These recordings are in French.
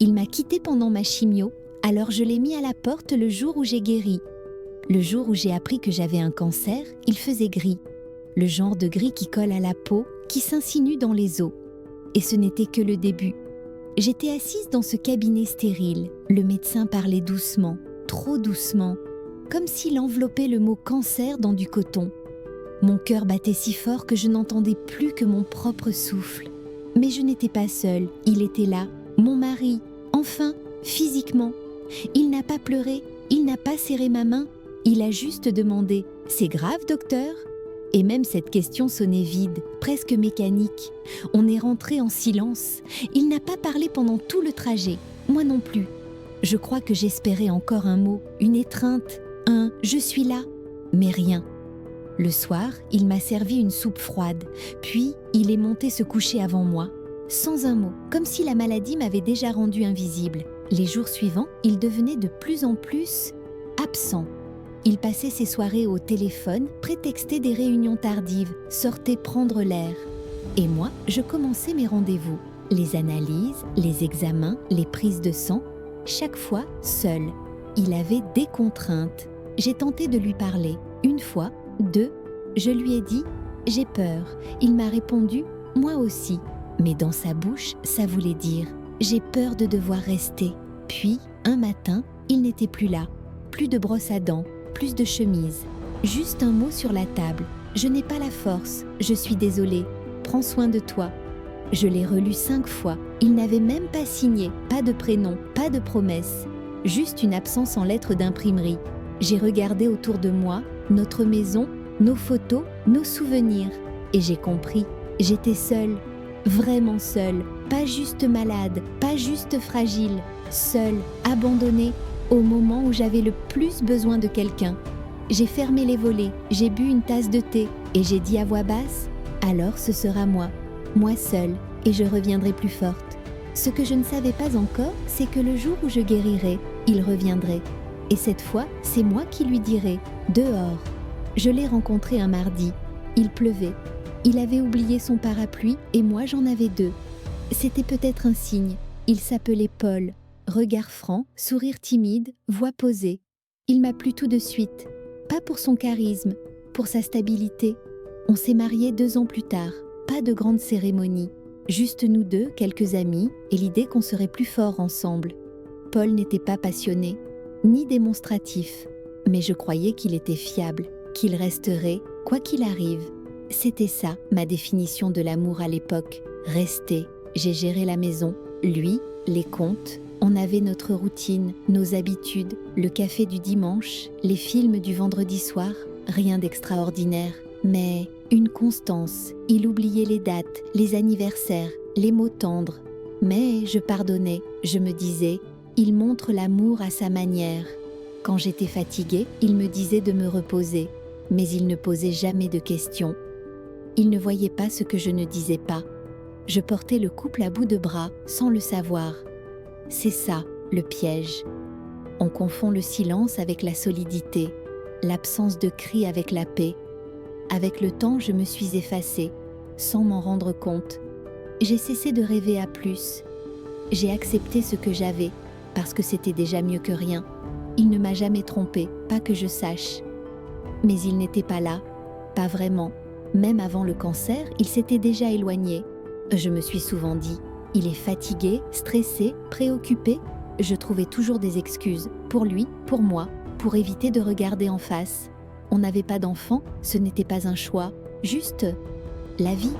Il m'a quittée pendant ma chimio, alors je l'ai mis à la porte le jour où j'ai guéri. Le jour où j'ai appris que j'avais un cancer, il faisait gris. Le genre de gris qui colle à la peau, qui s'insinue dans les os. Et ce n'était que le début. J'étais assise dans ce cabinet stérile. Le médecin parlait doucement, trop doucement, comme s'il enveloppait le mot cancer dans du coton. Mon cœur battait si fort que je n'entendais plus que mon propre souffle. Mais je n'étais pas seule, il était là, mon mari, enfin, physiquement. Il n'a pas pleuré, il n'a pas serré ma main, il a juste demandé « C'est grave, docteur ?» Et même cette question sonnait vide, presque mécanique. On est rentré en silence. Il n'a pas parlé pendant tout le trajet, moi non plus. Je crois que j'espérais encore un mot, une étreinte, un « je suis là », mais rien. Le soir, il m'a servi une soupe froide, puis il est monté se coucher avant moi, sans un mot, comme si la maladie m'avait déjà rendu invisible. Les jours suivants, il devenait de plus en plus absent. Il passait ses soirées au téléphone, prétextait des réunions tardives, sortait prendre l'air. Et moi, je commençais mes rendez-vous, les analyses, les examens, les prises de sang, chaque fois seul. Il avait des contraintes. J'ai tenté de lui parler, une fois, deux, je lui ai dit « J'ai peur ». Il m'a répondu « Moi aussi ». Mais dans sa bouche, ça voulait dire « J'ai peur de devoir rester ». Puis, un matin, il n'était plus là, plus de brosse à dents, plus de chemise. Juste un mot sur la table. « Je n'ai pas la force, je suis désolée, prends soin de toi ». Je l'ai relu 5 fois. Il n'avait même pas signé, pas de prénom, pas de promesse. Juste une absence en lettres d'imprimerie. J'ai regardé autour de moi, notre maison, nos photos, nos souvenirs. Et j'ai compris, j'étais seule, vraiment seule, pas juste malade, pas juste fragile, seule, abandonnée, au moment où j'avais le plus besoin de quelqu'un. J'ai fermé les volets, j'ai bu une tasse de thé et j'ai dit à voix basse « Alors ce sera moi seule, et je reviendrai plus forte. » Ce que je ne savais pas encore, c'est que le jour où je guérirai, il reviendrait. Et cette fois, c'est moi qui lui dirai « Dehors ». Je l'ai rencontré un mardi. Il pleuvait. Il avait oublié son parapluie et moi j'en avais 2. C'était peut-être un signe. Il s'appelait Paul. Regard franc, sourire timide, voix posée. Il m'a plu tout de suite. Pas pour son charisme, pour sa stabilité. On s'est mariés 2 ans plus tard. Pas de grande cérémonie. Juste nous 2, quelques amis, et l'idée qu'on serait plus forts ensemble. Paul n'était pas passionné, ni démonstratif. Mais je croyais qu'il était fiable, qu'il resterait, quoi qu'il arrive. C'était ça, ma définition de l'amour à l'époque. Rester. J'ai géré la maison, lui, les comptes. On avait notre routine, nos habitudes, le café du dimanche, les films du vendredi soir. Rien d'extraordinaire, mais une constance. Il oubliait les dates, les anniversaires, les mots tendres. Mais je pardonnais, je me disais, il montre l'amour à sa manière. Quand j'étais fatiguée, il me disait de me reposer, mais il ne posait jamais de questions. Il ne voyait pas ce que je ne disais pas. Je portais le couple à bout de bras, sans le savoir. C'est ça, le piège. On confond le silence avec la solidité, l'absence de cris avec la paix. Avec le temps, je me suis effacée, sans m'en rendre compte. J'ai cessé de rêver à plus. J'ai accepté ce que j'avais, parce que c'était déjà mieux que rien. Il ne m'a jamais trompée, pas que je sache. Mais il n'était pas là, pas vraiment. Même avant le cancer, il s'était déjà éloigné. Je me suis souvent dit, il est fatigué, stressé, préoccupé. Je trouvais toujours des excuses, pour lui, pour moi, pour éviter de regarder en face. On n'avait pas d'enfant, ce n'était pas un choix, juste la vie.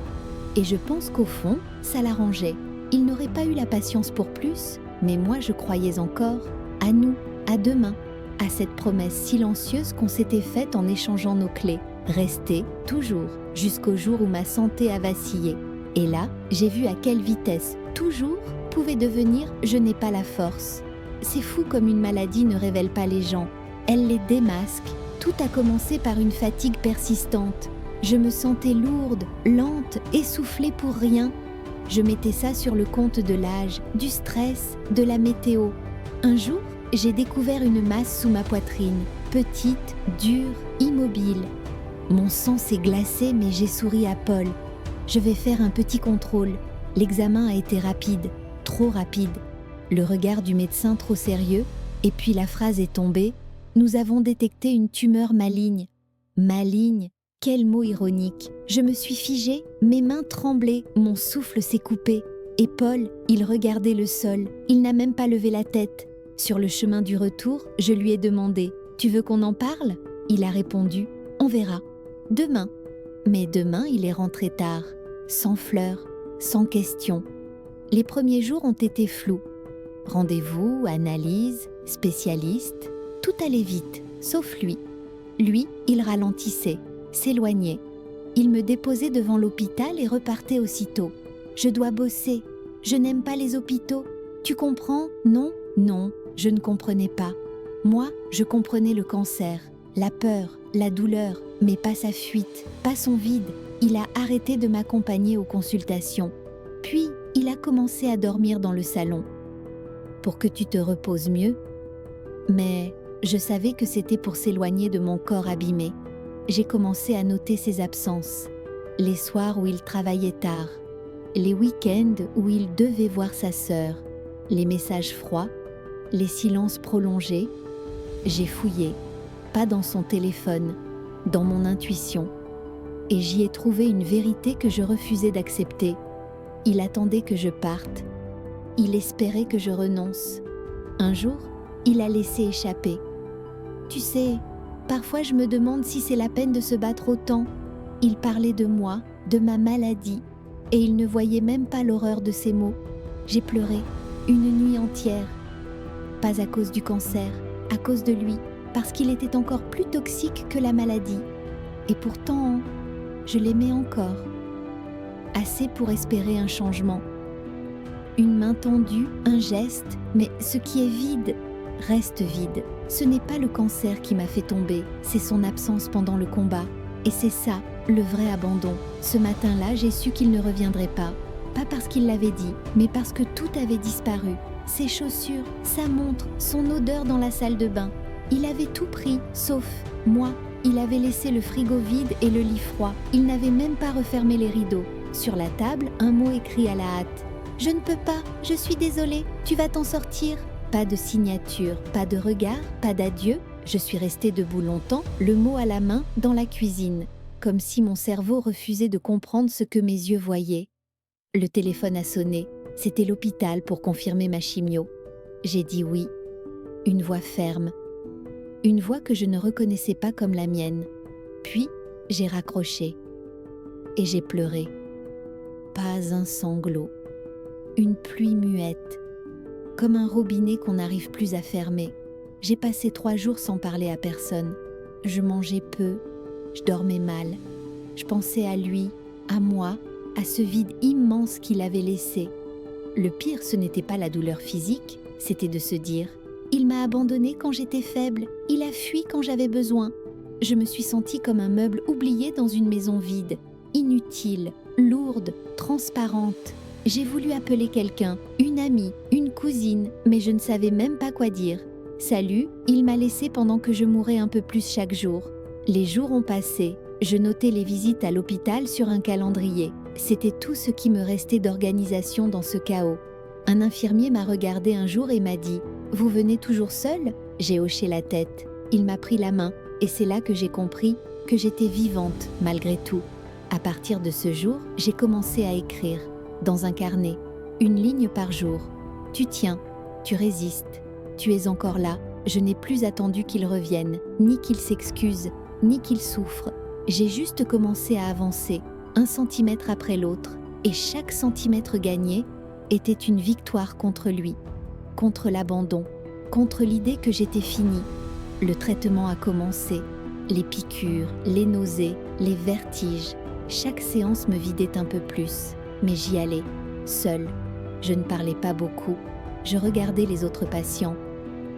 Et je pense qu'au fond, ça l'arrangeait. Il n'aurait pas eu la patience pour plus, mais moi je croyais encore à nous, à demain, à cette promesse silencieuse qu'on s'était faite en échangeant nos clés. Rester, toujours, jusqu'au jour où ma santé a vacillé. Et là, j'ai vu à quelle vitesse, toujours, pouvait devenir « je n'ai pas la force ». C'est fou comme une maladie ne révèle pas les gens. Elle les démasque. Tout a commencé par une fatigue persistante. Je me sentais lourde, lente, essoufflée pour rien. Je mettais ça sur le compte de l'âge, du stress, de la météo. Un jour, j'ai découvert une masse sous ma poitrine, petite, dure, immobile. Mon sang s'est glacé, mais j'ai souri à Paul. Je vais faire un petit contrôle. L'examen a été rapide, trop rapide. Le regard du médecin trop sérieux, et puis la phrase est tombée « Nous avons détecté une tumeur maligne ». Maligne, quel mot ironique. Je me suis figée, mes mains tremblaient, mon souffle s'est coupé. Et Paul, il regardait le sol, il n'a même pas levé la tête. Sur le chemin du retour, je lui ai demandé « Tu veux qu'on en parle ?» Il a répondu « On verra. Demain. » Mais demain, il est rentré tard, sans fleurs, sans questions. Les premiers jours ont été flous. Rendez-vous, analyse, spécialiste, tout allait vite, sauf lui. Lui, il ralentissait, s'éloignait. Il me déposait devant l'hôpital et repartait aussitôt. Je dois bosser, je n'aime pas les hôpitaux. Tu comprends? Non, non, je ne comprenais pas. Moi, je comprenais le cancer, la peur, la douleur, mais pas sa fuite, pas son vide. Il a arrêté de m'accompagner aux consultations. Puis, il a commencé à dormir dans le salon. Pour que tu te reposes mieux. Mais je savais que c'était pour s'éloigner de mon corps abîmé. J'ai commencé à noter ses absences. Les soirs où il travaillait tard. Les week-ends où il devait voir sa sœur. Les messages froids. Les silences prolongés. J'ai fouillé. Pas dans son téléphone, dans mon intuition. Et j'y ai trouvé une vérité que je refusais d'accepter. Il attendait que je parte. Il espérait que je renonce. Un jour, il a laissé échapper. Tu sais, parfois je me demande si c'est la peine de se battre autant. Il parlait de moi, de ma maladie, et il ne voyait même pas l'horreur de ces mots. J'ai pleuré, une nuit entière. Pas à cause du cancer, à cause de lui, parce qu'il était encore plus toxique que la maladie. Et pourtant, je l'aimais encore. Assez pour espérer un changement. Une main tendue, un geste, mais ce qui est vide reste vide. Ce n'est pas le cancer qui m'a fait tomber, c'est son absence pendant le combat. Et c'est ça, le vrai abandon. Ce matin-là, j'ai su qu'il ne reviendrait pas. Pas parce qu'il l'avait dit, mais parce que tout avait disparu. Ses chaussures, sa montre, son odeur dans la salle de bain. Il avait tout pris, sauf moi. Il avait laissé le frigo vide et le lit froid. Il n'avait même pas refermé les rideaux. Sur la table, un mot écrit à la hâte. « Je ne peux pas, je suis désolée, tu vas t'en sortir. » Pas de signature, pas de regard, pas d'adieu. Je suis restée debout longtemps, le mot à la main, dans la cuisine, comme si mon cerveau refusait de comprendre ce que mes yeux voyaient. Le téléphone a sonné. C'était l'hôpital pour confirmer ma chimio. J'ai dit oui. Une voix ferme. Une voix que je ne reconnaissais pas comme la mienne. Puis, j'ai raccroché. Et j'ai pleuré. Pas un sanglot. Une pluie muette. Comme un robinet qu'on n'arrive plus à fermer. J'ai passé 3 jours sans parler à personne. Je mangeais peu. Je dormais mal. Je pensais à lui, à moi, à ce vide immense qu'il avait laissé. Le pire, ce n'était pas la douleur physique, c'était de se dire « Il m'a abandonnée quand j'étais faible, il a fui quand j'avais besoin. » Je me suis sentie comme un meuble oublié dans une maison vide, inutile, lourde, transparente. J'ai voulu appeler quelqu'un, une amie, une cousine, mais je ne savais même pas quoi dire. Salut, il m'a laissé pendant que je mourais un peu plus chaque jour. Les jours ont passé, je notais les visites à l'hôpital sur un calendrier. C'était tout ce qui me restait d'organisation dans ce chaos. Un infirmier m'a regardé un jour et m'a dit « Vous venez toujours seul ?» J'ai hoché la tête. Il m'a pris la main et c'est là que j'ai compris que j'étais vivante malgré tout. À partir de ce jour, j'ai commencé à écrire, dans un carnet, 1 ligne par jour. Tu tiens, tu résistes, tu es encore là. Je n'ai plus attendu qu'il revienne, ni qu'il s'excuse, ni qu'il souffre. J'ai juste commencé à avancer, 1 centimètre après l'autre, et chaque centimètre gagné était une victoire contre lui, contre l'abandon, contre l'idée que j'étais finie. Le traitement a commencé, les piqûres, les nausées, les vertiges. Chaque séance me vidait un peu plus, mais j'y allais, seule. Je ne parlais pas beaucoup, je regardais les autres patients.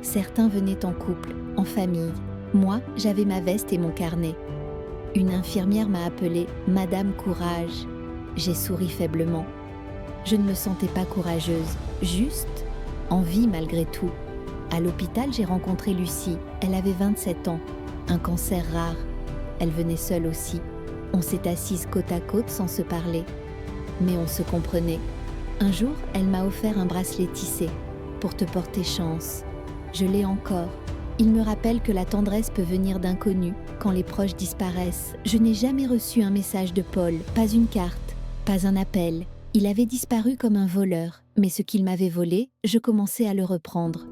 Certains venaient en couple, en famille. Moi, j'avais ma veste et mon carnet. Une infirmière m'a appelée « Madame Courage ». J'ai souri faiblement. Je ne me sentais pas courageuse, juste en vie malgré tout. À l'hôpital, j'ai rencontré Lucie. Elle avait 27 ans, un cancer rare. Elle venait seule aussi. On s'est assises côte à côte sans se parler. Mais on se comprenait. Un jour, elle m'a offert un bracelet tissé. pour te porter chance. Je l'ai encore. Il me rappelle que la tendresse peut venir d'inconnus quand les proches disparaissent. Je n'ai jamais reçu un message de Paul, pas une carte, pas un appel. Il avait disparu comme un voleur, mais ce qu'il m'avait volé, je commençais à le reprendre.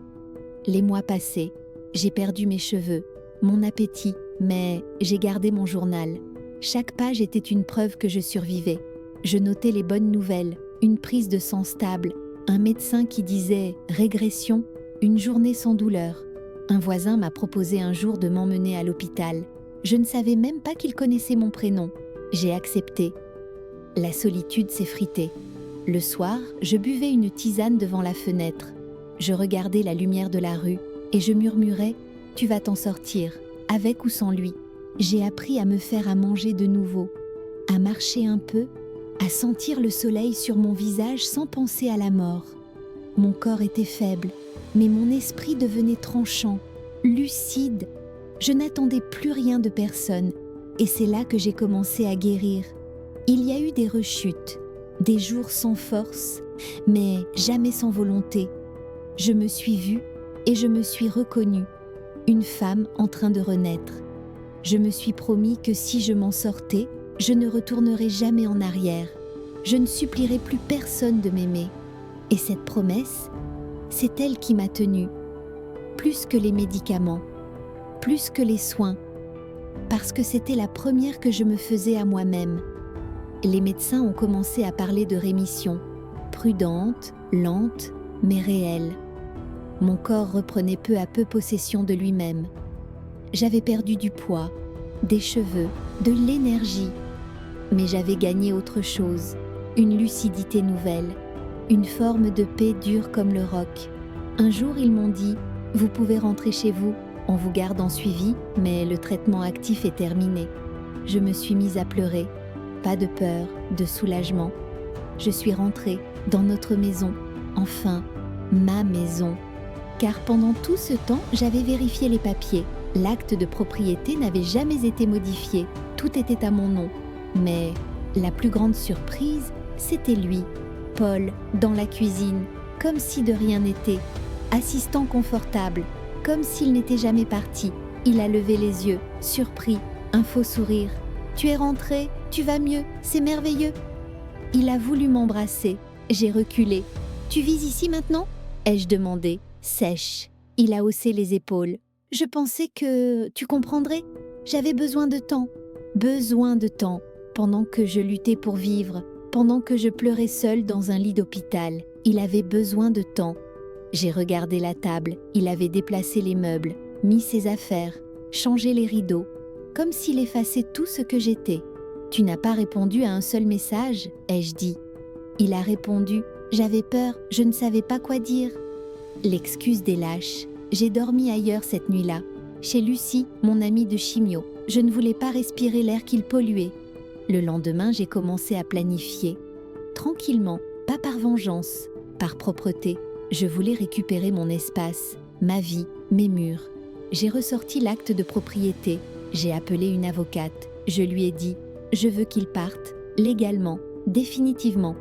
Les mois passaient, j'ai perdu mes cheveux, mon appétit, mais j'ai gardé mon journal. Chaque page était une preuve que je survivais. Je notais les bonnes nouvelles, une prise de sang stable, un médecin qui disait « régression », une journée sans douleur. Un voisin m'a proposé un jour de m'emmener à l'hôpital. Je ne savais même pas qu'il connaissait mon prénom. J'ai accepté. La solitude s'effritait. Le soir, je buvais une tisane devant la fenêtre. Je regardais la lumière de la rue et je murmurais « Tu vas t'en sortir, avec ou sans lui ». J'ai appris à me faire à manger de nouveau, à marcher un peu, à sentir le soleil sur mon visage sans penser à la mort. Mon corps était faible, mais mon esprit devenait tranchant, lucide. Je n'attendais plus rien de personne et c'est là que j'ai commencé à guérir. Il y a eu des rechutes, des jours sans force, mais jamais sans volonté. Je me suis vue et je me suis reconnue, une femme en train de renaître. Je me suis promis que si je m'en sortais, je ne retournerais jamais en arrière. Je ne supplierai plus personne de m'aimer. Et cette promesse, c'est elle qui m'a tenue, plus que les médicaments, plus que les soins, parce que c'était la première que je me faisais à moi-même. Les médecins ont commencé à parler de rémission, prudente, lente, mais réelle. Mon corps reprenait peu à peu possession de lui-même. J'avais perdu du poids, des cheveux, de l'énergie, mais j'avais gagné autre chose, une lucidité nouvelle, une forme de paix dure comme le roc. Un jour, ils m'ont dit « Vous pouvez rentrer chez vous, on vous garde en suivi, mais le traitement actif est terminé. » Je me suis mise à pleurer. Pas de peur, de soulagement. Je suis rentrée dans notre maison, enfin, ma maison. Car pendant tout ce temps, j'avais vérifié les papiers. L'acte de propriété n'avait jamais été modifié, tout était à mon nom. Mais la plus grande surprise, c'était lui, Paul, dans la cuisine, comme si de rien n'était, assistant confortable, comme s'il n'était jamais parti. Il a levé les yeux, surpris, un faux sourire. « Tu es rentré, tu vas mieux, c'est merveilleux !» Il a voulu m'embrasser, j'ai reculé. « Tu vis ici maintenant ?» ai-je demandé, sèche. Il a haussé les épaules. « Je pensais que tu comprendrais. J'avais besoin de temps. Besoin de temps, pendant que je luttais pour vivre, pendant que je pleurais seule dans un lit d'hôpital. Il avait besoin de temps. » J'ai regardé la table, il avait déplacé les meubles, mis ses affaires, changé les rideaux, comme s'il effaçait tout ce que j'étais. « Tu n'as pas répondu à un seul message ?» ai-je dit. Il a répondu « J'avais peur, je ne savais pas quoi dire. » L'excuse des lâches. J'ai dormi ailleurs cette nuit-là, chez Lucie, mon amie de chimio. Je ne voulais pas respirer l'air qu'il polluait. Le lendemain, j'ai commencé à planifier. Tranquillement, pas par vengeance, par propreté. Je voulais récupérer mon espace, ma vie, mes murs. J'ai ressorti l'acte de propriété. J'ai appelé une avocate. Je lui ai dit « Je veux qu'il parte, légalement, définitivement. »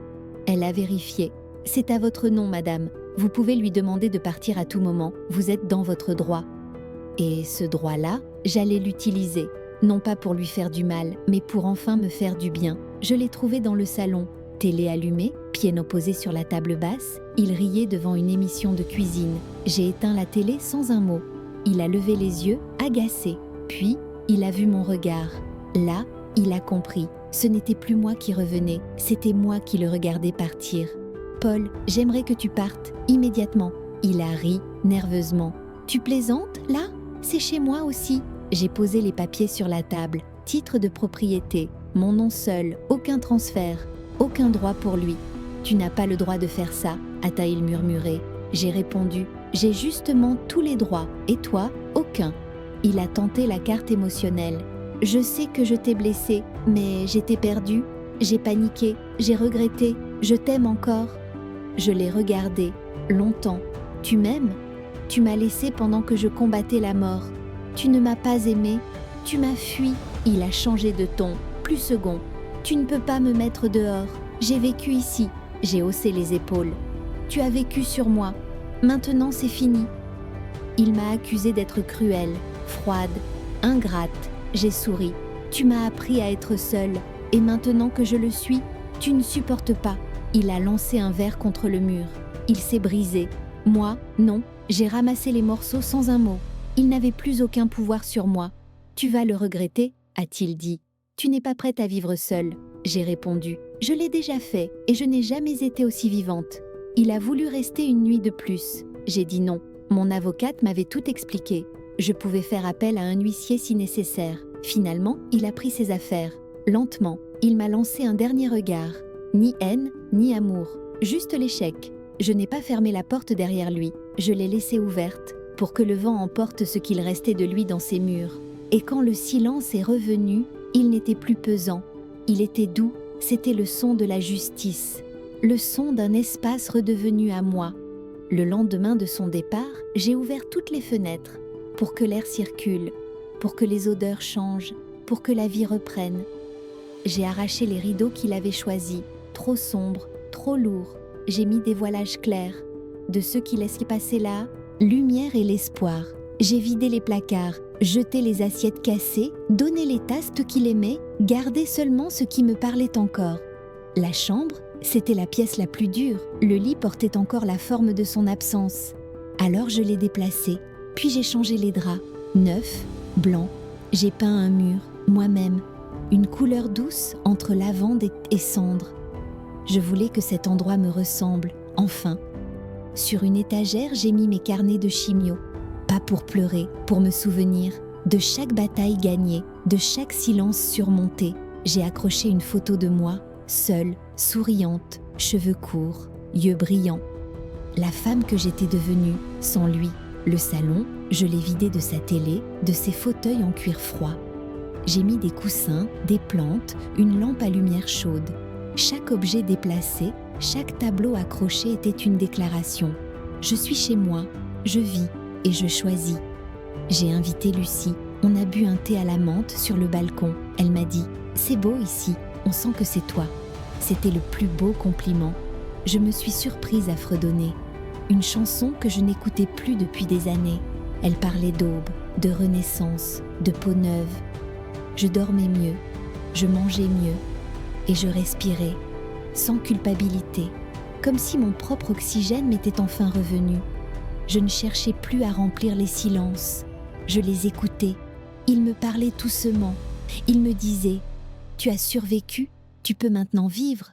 Elle a vérifié. « C'est à votre nom, madame. Vous pouvez lui demander de partir à tout moment. Vous êtes dans votre droit. » Et ce droit-là, j'allais l'utiliser. Non pas pour lui faire du mal, mais pour enfin me faire du bien. Je l'ai trouvé dans le salon. Télé allumée, piano posé sur la table basse. Il riait devant une émission de cuisine. J'ai éteint la télé sans un mot. Il a levé les yeux, agacé. Puis, il a vu mon regard. Là, il a compris. Ce n'était plus moi qui revenais, c'était moi qui le regardais partir. « Paul, j'aimerais que tu partes, immédiatement. » Il a ri, nerveusement. « Tu plaisantes, là ? C'est chez moi aussi. » J'ai posé les papiers sur la table. Titre de propriété, mon nom seul, aucun transfert, aucun droit pour lui. « Tu n'as pas le droit de faire ça, » a-t-il murmuré. J'ai répondu « J'ai justement tous les droits, et toi, aucun. » Il a tenté la carte émotionnelle. « Je sais que je t'ai blessé, mais j'étais perdue. J'ai paniqué, j'ai regretté, je t'aime encore. » Je l'ai regardé, longtemps. « Tu m'aimes ? Tu m'as laissé pendant que je combattais la mort. Tu ne m'as pas aimé, tu m'as fui. » Il a changé de ton, plus second. « Tu ne peux pas me mettre dehors, j'ai vécu ici. » J'ai haussé les épaules. « Tu as vécu sur moi. Maintenant c'est fini. Il m'a accusée d'être cruelle, froide, ingrate. J'ai souri. Tu m'as appris à être seule, et maintenant que je le suis, tu ne supportes pas. Il a lancé un verre contre le mur. Il s'est brisé. Moi, non, j'ai ramassé les morceaux sans un mot. Il n'avait plus aucun pouvoir sur moi. Tu vas le regretter, a-t-il dit. Tu n'es pas prête à vivre seule. J'ai répondu. Je l'ai déjà fait, et je n'ai jamais été aussi vivante. Il a voulu rester une nuit de plus. J'ai dit non. Mon avocate m'avait tout expliqué. Je pouvais faire appel à un huissier si nécessaire. Finalement, il a pris ses affaires. Lentement, il m'a lancé un dernier regard. Ni haine, ni amour. Juste l'échec. Je n'ai pas fermé la porte derrière lui. Je l'ai laissée ouverte pour que le vent emporte ce qu'il restait de lui dans ses murs. Et quand le silence est revenu, il n'était plus pesant. Il était doux. C'était le son de la justice. Le son d'un espace redevenu à moi. Le lendemain de son départ, j'ai ouvert toutes les fenêtres pour que l'air circule, pour que les odeurs changent, pour que la vie reprenne. J'ai arraché les rideaux qu'il avait choisis, trop sombres, trop lourds. J'ai mis des voilages clairs, de ceux qui laissent passer la lumière et l'espoir. J'ai vidé les placards, jeté les assiettes cassées, donné les tasses qu'il aimait, gardé seulement ce qui me parlait encore. La chambre, c'était la pièce la plus dure. Le lit portait encore la forme de son absence. Alors je l'ai déplacé, puis j'ai changé les draps. Neufs, blancs, j'ai peint un mur, moi-même. Une couleur douce entre lavande et cendre. Je voulais que cet endroit me ressemble, enfin. Sur une étagère, j'ai mis mes carnets de chimio. Pas pour pleurer, pour me souvenir de chaque bataille gagnée, de chaque silence surmonté. J'ai accroché une photo de moi, seule, souriante, cheveux courts, yeux brillants. La femme que j'étais devenue, sans lui. Le salon, je l'ai vidé de sa télé, de ses fauteuils en cuir froid. J'ai mis des coussins, des plantes, une lampe à lumière chaude. Chaque objet déplacé, chaque tableau accroché était une déclaration. Je suis chez moi, je vis et je choisis. J'ai invité Lucie. On a bu un thé à la menthe sur le balcon. Elle m'a dit « C'est beau ici, on sent que c'est toi ». C'était le plus beau compliment. Je me suis surprise à fredonner. Une chanson que je n'écoutais plus depuis des années. Elle parlait d'aube, de renaissance, de peau neuve. Je dormais mieux, je mangeais mieux et je respirais, sans culpabilité, comme si mon propre oxygène m'était enfin revenu. Je ne cherchais plus à remplir les silences, je les écoutais. Ils me parlaient doucement, ils me disaient « Tu as survécu, tu peux maintenant vivre ».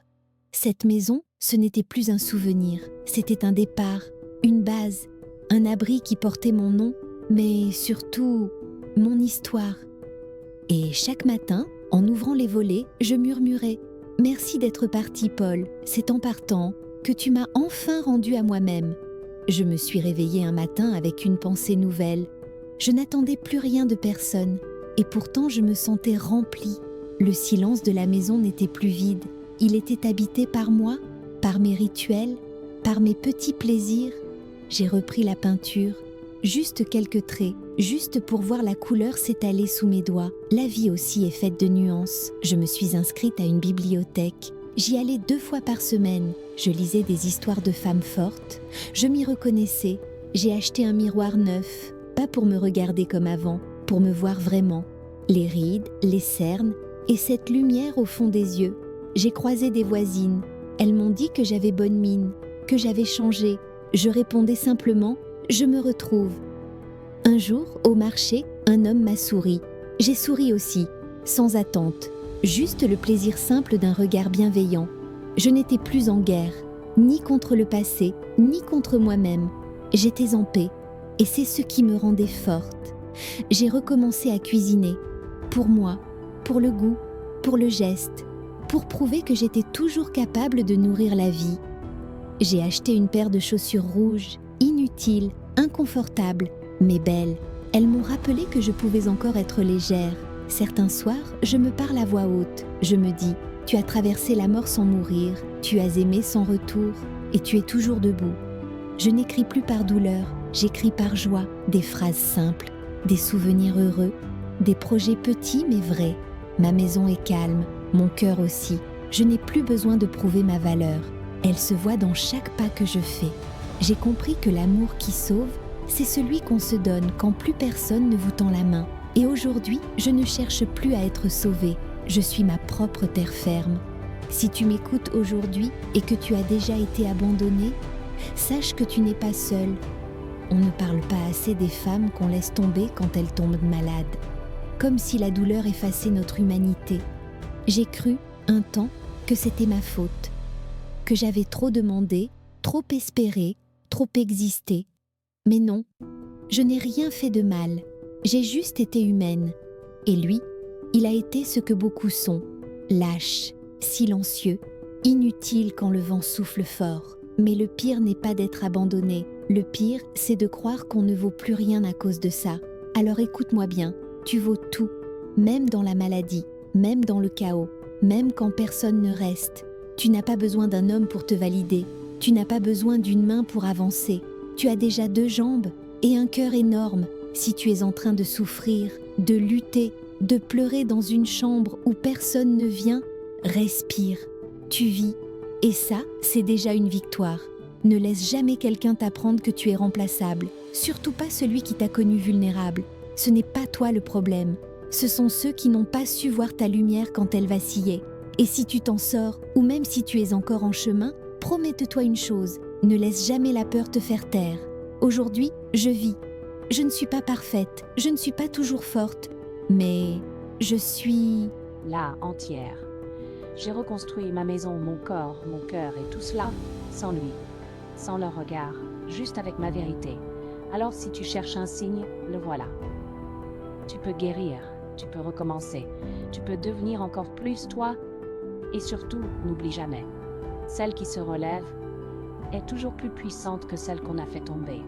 Cette maison, ce n'était plus un souvenir, c'était un départ, une base, un abri qui portait mon nom, mais surtout mon histoire. Et chaque matin, en ouvrant les volets, je murmurais « Merci d'être parti, Paul, c'est en partant que tu m'as enfin rendu à moi-même ». Je me suis réveillée un matin avec une pensée nouvelle. Je n'attendais plus rien de personne, et pourtant je me sentais remplie. Le silence de la maison n'était plus vide, il était habité par moi, par mes rituels, par mes petits plaisirs. J'ai repris la peinture, juste quelques traits, juste pour voir la couleur s'étaler sous mes doigts. La vie aussi est faite de nuances. Je me suis inscrite à une bibliothèque. J'y allais 2 fois par semaine. Je lisais des histoires de femmes fortes. Je m'y reconnaissais. J'ai acheté un miroir neuf, pas pour me regarder comme avant, pour me voir vraiment. Les rides, les cernes et cette lumière au fond des yeux. J'ai croisé des voisines. Elles m'ont dit que j'avais bonne mine, que j'avais changé. Je répondais simplement « Je me retrouve ». Un jour, au marché, un homme m'a souri. J'ai souri aussi, sans attente, juste le plaisir simple d'un regard bienveillant. Je n'étais plus en guerre, ni contre le passé, ni contre moi-même. J'étais en paix, et c'est ce qui me rendait forte. J'ai recommencé à cuisiner, pour moi, pour le goût, pour le geste, pour prouver que j'étais toujours capable de nourrir la vie. J'ai acheté une paire de chaussures rouges, inutiles, inconfortables, mais belles. Elles m'ont rappelé que je pouvais encore être légère. Certains soirs, je me parle à voix haute. Je me dis « Tu as traversé la mort sans mourir, tu as aimé sans retour, et tu es toujours debout ». Je n'écris plus par douleur, j'écris par joie, des phrases simples, des souvenirs heureux, des projets petits mais vrais. Ma maison est calme, mon cœur aussi. Je n'ai plus besoin de prouver ma valeur. Elle se voit dans chaque pas que je fais. J'ai compris que l'amour qui sauve, c'est celui qu'on se donne quand plus personne ne vous tend la main. Et aujourd'hui, je ne cherche plus à être sauvée. Je suis ma propre terre ferme. Si tu m'écoutes aujourd'hui et que tu as déjà été abandonnée, sache que tu n'es pas seule. On ne parle pas assez des femmes qu'on laisse tomber quand elles tombent malades, comme si la douleur effaçait notre humanité. J'ai cru, un temps, que c'était ma faute, que j'avais trop demandé, trop espéré, trop existé. Mais non, je n'ai rien fait de mal, j'ai juste été humaine. Et lui, il a été ce que beaucoup sont, lâche, silencieux, inutile quand le vent souffle fort. Mais le pire n'est pas d'être abandonné, le pire, c'est de croire qu'on ne vaut plus rien à cause de ça. Alors écoute-moi bien, tu vaux tout, même dans la maladie, même dans le chaos, même quand personne ne reste. Tu n'as pas besoin d'un homme pour te valider, tu n'as pas besoin d'une main pour avancer. Tu as déjà 2 jambes et un cœur énorme. Si tu es en train de souffrir, de lutter, de pleurer dans une chambre où personne ne vient, respire, tu vis. Et ça, c'est déjà une victoire. Ne laisse jamais quelqu'un t'apprendre que tu es remplaçable, surtout pas celui qui t'a connu vulnérable. Ce n'est pas toi le problème, ce sont ceux qui n'ont pas su voir ta lumière quand elle vacillait. Et si tu t'en sors, ou même si tu es encore en chemin, promets-toi une chose, ne laisse jamais la peur te faire taire. Aujourd'hui, je vis. Je ne suis pas parfaite, je ne suis pas toujours forte, mais je suis... là, entière. J'ai reconstruit ma maison, mon corps, mon cœur et tout cela sans lui, sans le regard, juste avec ma vérité. Alors si tu cherches un signe, le voilà. Tu peux guérir, tu peux recommencer, tu peux devenir encore plus toi. Et surtout, n'oublie jamais, celle qui se relève est toujours plus puissante que celle qu'on a fait tomber.